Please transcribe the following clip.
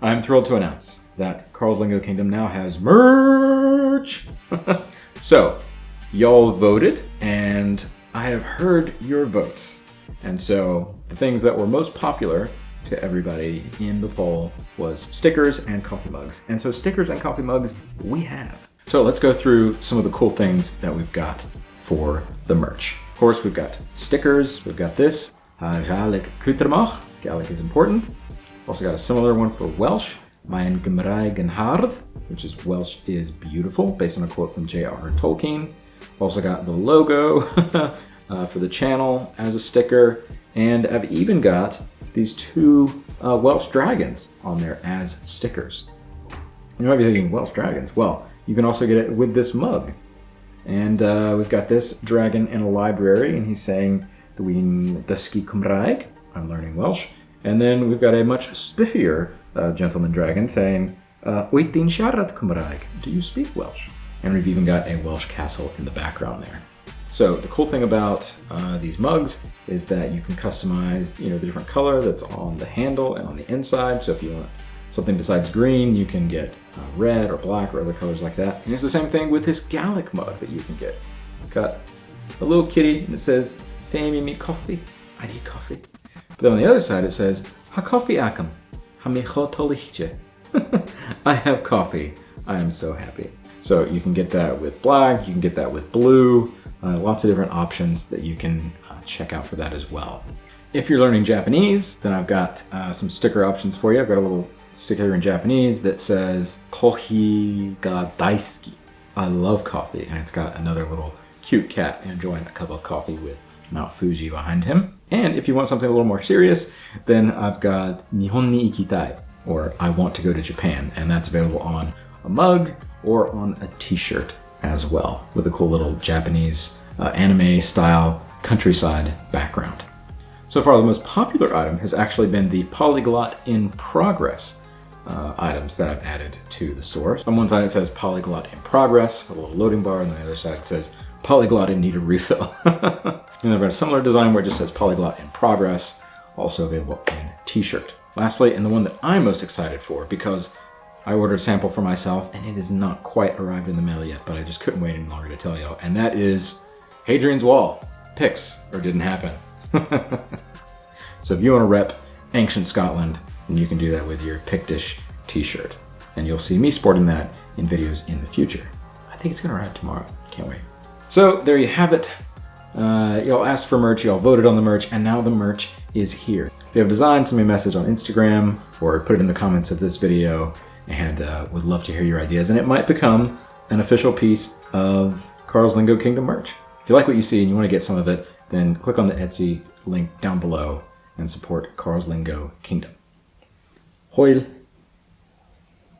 I'm thrilled to announce that Carl's Lingo Kingdom now has merch! So, y'all voted, and I have heard your votes. And so, the things that were most popular to everybody in the poll was stickers and coffee mugs. And so stickers and coffee mugs we have. So let's go through some of the cool things that we've got for the merch. Of course, we've got stickers. We've got this, Gaelic Kutermach. Gaelic is important. Also got a similar one for Welsh, Mijn Gymraeg yn Hardd, which is Welsh is beautiful, based on a quote from J.R.R. Tolkien. Also got the logo for the channel as a sticker, and I've even got these two Welsh dragons on there as stickers. You might be thinking, Welsh dragons? Well, you can also get it with this mug. And we've got this dragon in a library, and he's saying, Dwi'n dysgu Cymraeg, I'm learning Welsh. And then we've got a much spiffier gentleman dragon saying, Wyt ti'n siarad Cymraeg? Do you speak Welsh? And we've even got a Welsh castle in the background there. So the cool thing about these mugs is that you can customize, the different color that's on the handle and on the inside. So if you want something besides green, you can get red or black or other colors like that. And it's the same thing with this Gaelic mug that you can get. Got a little kitty and it says, Fami me coffee, I need coffee. But then on the other side it says, Ha coffee akam, ha mi cho tolichje. I have coffee, I am so happy. So you can get that with black, you can get that with blue, lots of different options that you can check out for that as well. If you're learning Japanese, then I've got some sticker options for you. I've got a little sticker here in Japanese that says Kohi ga daisuki. I love coffee, and it's got another little cute cat enjoying a cup of coffee with Mount Fuji behind him. And if you want something a little more serious, then I've got Nihon ni ikitai, or I want to go to Japan, and that's available on a mug or on a t-shirt as well, with a cool little Japanese anime style countryside background. So far, the most popular item has actually been the Polyglot in Progress items that I've added to the store. On one side it says Polyglot in Progress, a little loading bar, and on the other side it says Polyglot in Need a Refill. And I've got a similar design where it just says Polyglot in Progress, also available in t-shirt. Lastly, and the one that I'm most excited for, because I ordered a sample for myself and it has not quite arrived in the mail yet, but I just couldn't wait any longer to tell y'all, and that is Hadrian's Wall. Picks, or didn't happen. So if you want to rep ancient Scotland, then you can do that with your Pictish t-shirt. And you'll see me sporting that in videos in the future. I think it's going to arrive tomorrow. Can't wait. So there you have it. Y'all asked for merch, y'all voted on the merch, and now the merch is here. If you have designs, send me a message on Instagram or put it in the comments of this video, and would love to hear your ideas. And it might become an official piece of Carl's Lingo Kingdom merch. If you like what you see and you want to get some of it, then click on the Etsy link down below and support Carl's Lingo Kingdom. Hoi!